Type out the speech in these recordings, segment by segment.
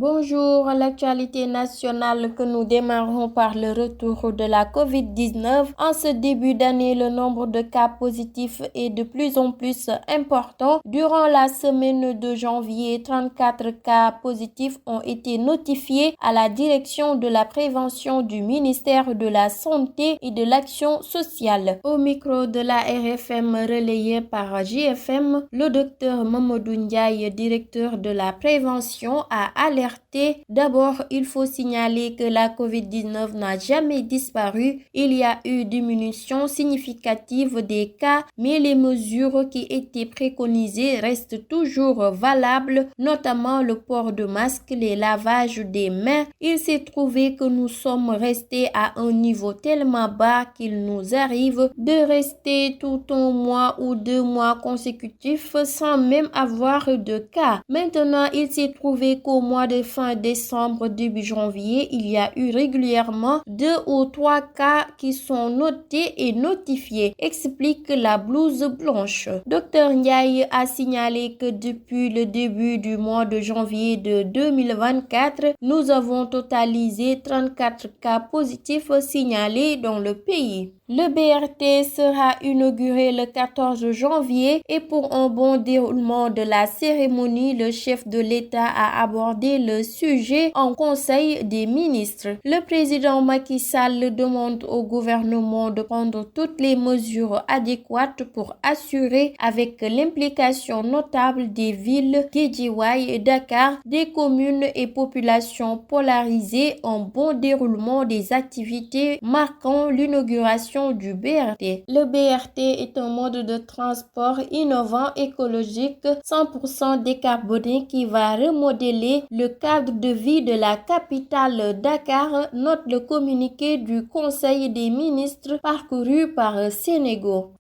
Bonjour, l'actualité nationale que nous démarrons par le retour de la COVID-19. En ce début d'année, le nombre de cas positifs est de plus en plus important. Durant la semaine de janvier, 34 cas positifs ont été notifiés à la direction de la prévention du ministère de la Santé et de l'Action sociale. Au micro de la RFM relayé par JFM, le docteur Mamadou Ndiaye, directeur de la prévention, a alerté. D'abord, il faut signaler que la COVID-19 n'a jamais disparu. Il y a eu diminution significative des cas, mais les mesures qui étaient préconisées restent toujours valables, notamment le port de masque, les lavages des mains. Il s'est trouvé que nous sommes restés à un niveau tellement bas qu'il nous arrive de rester tout un mois ou 2 mois consécutifs sans même avoir de cas. Maintenant, il s'est trouvé qu'au mois de fin décembre, début janvier, il y a eu régulièrement 2 ou 3 cas qui sont notés et notifiés, explique la blouse blanche. Dr Ndiaye a signalé que depuis le début du mois de janvier de 2024, nous avons totalisé 34 cas positifs signalés dans le pays. Le BRT sera inauguré le 14 janvier et pour un bon déroulement de la cérémonie, le chef de l'État a abordé le sujet en Conseil des ministres. Le président Macky Sall demande au gouvernement de prendre toutes les mesures adéquates pour assurer, avec l'implication notable des villes Guédiawaye et Dakar, des communes et populations polarisées, un bon déroulement des activités marquant l'inauguration du BRT. Le BRT est un mode de transport innovant, écologique, 100% décarboné qui va remodeler le cadre de vie de la capitale Dakar, note le communiqué du Conseil des ministres parcouru par Sénégal.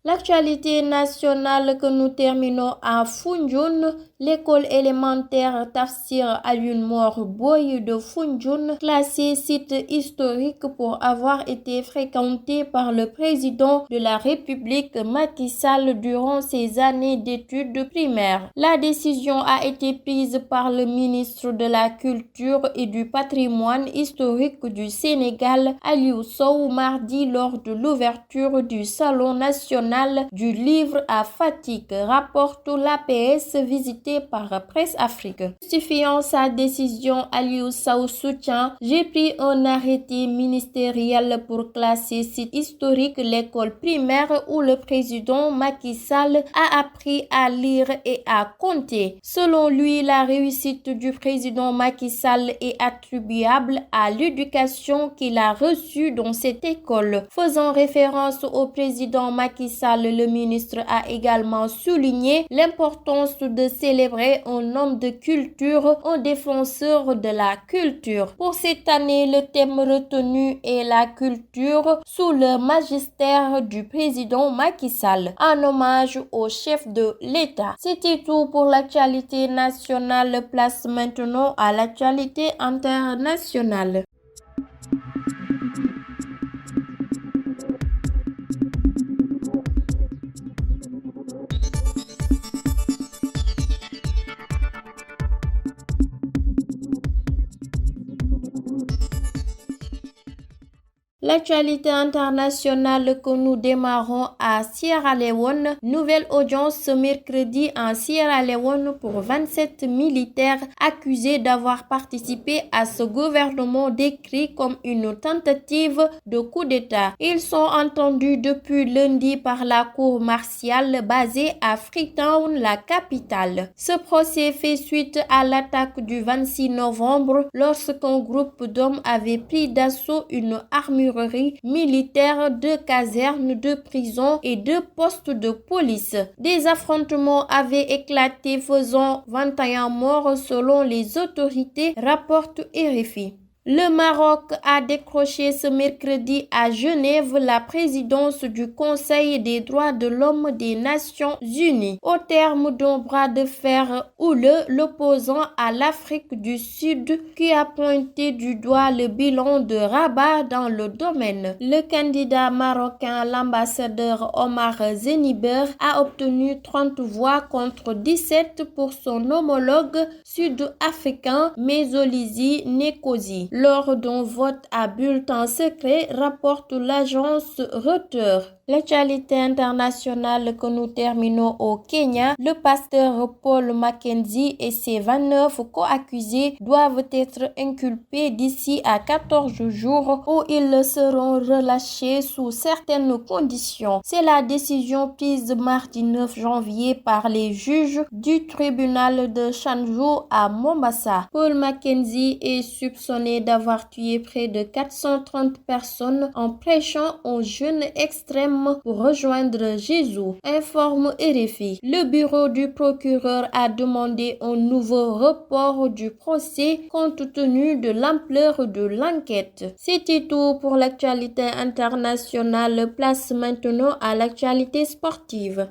L'actualité nationale que nous terminons à Foundiougne, l'école élémentaire Tafsir Alioune Mor Boye de Foundiougne, classée site historique pour avoir été fréquentée par le président de la République Macky Sall durant ses années d'études primaires. La décision a été prise par le ministre de la Culture et du Patrimoine historique du Sénégal, Aliou Sow, mardi lors de l'ouverture du Salon national du livre à Fatick, rapporte l'APS visité par Presse Afrique. Justifiant sa décision, Aliou Sow soutient: j'ai pris un arrêté ministériel pour classer site historique l'école primaire où le président Macky Sall a appris à lire et à compter. Selon lui, la réussite du président Macky Sall est attribuable à l'éducation qu'il a reçue dans cette école. Faisant référence au président Macky Sall, le ministre a également souligné l'importance de célébrer un homme de culture, un défenseur de la culture. Pour cette année, le thème retenu est la culture sous le magistère du président Macky Sall, en hommage au chef de l'État. C'était tout pour l'actualité nationale. Place maintenant à l'actualité internationale. L'actualité internationale que nous démarrons à Sierra Leone. Nouvelle audience ce mercredi en Sierra Leone pour 27 militaires accusés d'avoir participé à ce gouvernement décrit comme une tentative de coup d'État. Ils sont entendus depuis lundi par la cour martiale basée à Freetown, la capitale. Ce procès fait suite à l'attaque du 26 novembre lorsqu'un groupe d'hommes avait pris d'assaut une armurerie militaire, 2 casernes, 2 prisons et 2 postes de police. Des affrontements avaient éclaté faisant 21 morts selon les autorités, rapporte RFI. Le Maroc a décroché ce mercredi à Genève la présidence du Conseil des droits de l'homme des Nations Unies. Au terme d'un bras de fer houleux l'opposant à l'Afrique du Sud qui a pointé du doigt le bilan de Rabat dans le domaine. Le candidat marocain, l'ambassadeur Omar Zeniber, a obtenu 30 voix contre 17 pour son homologue sud-africain Mezolisi Nekosi. Lors d'un vote à bulletin secret, rapporte l'agence Reuters. L'actualité internationale que nous terminons au Kenya, le pasteur Paul Mackenzie et ses 29 co-accusés doivent être inculpés d'ici à 14 jours où ils seront relâchés sous certaines conditions. C'est la décision prise mardi 9 janvier par les juges du tribunal de Shanju à Mombasa. Paul Mackenzie est soupçonné d'avoir tué près de 430 personnes en prêchant au jeûne extrême pour rejoindre Jésus, informe RFI. Le bureau du procureur a demandé un nouveau report du procès compte tenu de l'ampleur de l'enquête. C'était tout pour l'actualité internationale. Place maintenant à l'actualité sportive.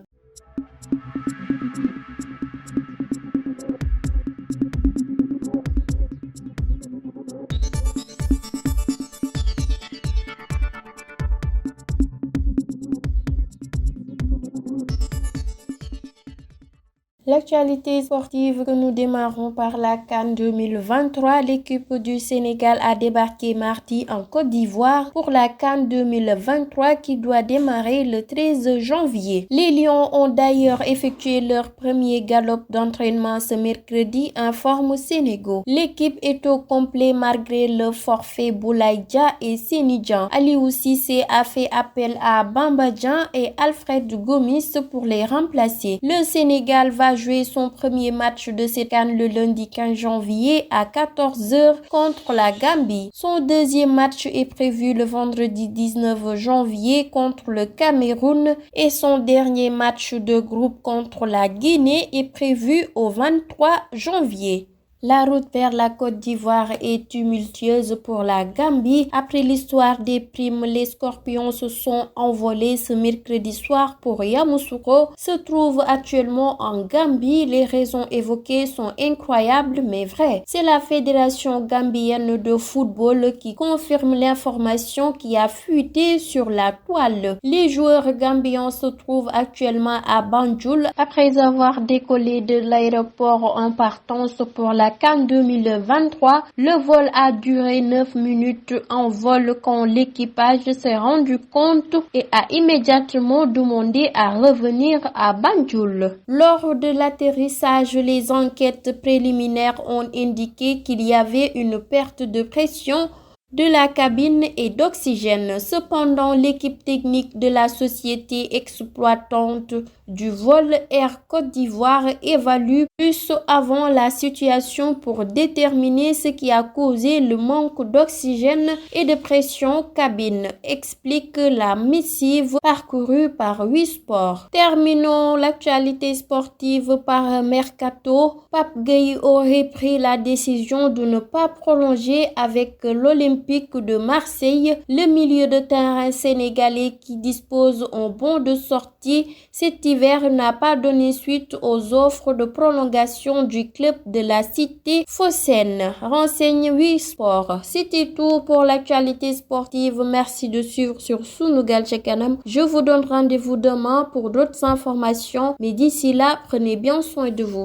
L'actualité sportive que nous démarrons par la CAN 2023. L'équipe du Sénégal a débarqué mardi en Côte d'Ivoire pour la CAN 2023 qui doit démarrer le 13 janvier. Les Lions ont d'ailleurs effectué leur premier galop d'entraînement ce mercredi, informe Sénégal. L'équipe est au complet malgré le forfait Boulaye Dia et Seny Dieng. Aliou Cissé a fait appel à Bamba Dieng et Alfred Gomis pour les remplacer. Le Sénégal va jouer son premier match de cette CAN le lundi 15 janvier à 14h contre la Gambie. Son deuxième match est prévu le vendredi 19 janvier contre le Cameroun et son dernier match de groupe contre la Guinée est prévu au 23 janvier. La route vers la Côte d'Ivoire est tumultueuse pour la Gambie. Après l'histoire des primes, les Scorpions se sont envolés ce mercredi soir pour Yamoussoukro, se trouve actuellement en Gambie. Les raisons évoquées sont incroyables mais vraies. C'est la Fédération gambienne de football qui confirme l'information qui a fuité sur la toile. Les joueurs gambiens se trouvent actuellement à Banjul après avoir décollé de l'aéroport en partance pour la CAN 2023, le vol a duré 9 minutes en vol quand l'équipage s'est rendu compte et a immédiatement demandé à revenir à Banjul. Lors de l'atterrissage, les enquêtes préliminaires ont indiqué qu'il y avait une perte de pression de la cabine et d'oxygène. Cependant, l'équipe technique de la société exploitante du vol Air Côte d'Ivoire évalue plus avant la situation pour déterminer ce qui a causé le manque d'oxygène et de pression cabine, explique la missive parcourue par 8 sports. Terminons l'actualité sportive par Mercato. Pape Gueye aurait pris la décision de ne pas prolonger avec l'Olympique de Marseille. Le milieu de terrain sénégalais qui dispose en bon de sortie cet hiver n'a pas donné suite aux offres de prolongation du club de la cité phocéenne, renseigne 8 Sports. C'était tout pour l'actualité sportive. Merci de suivre sur Sunugal ca Kanam. Je vous donne rendez-vous demain pour d'autres informations, mais d'ici là, prenez bien soin de vous.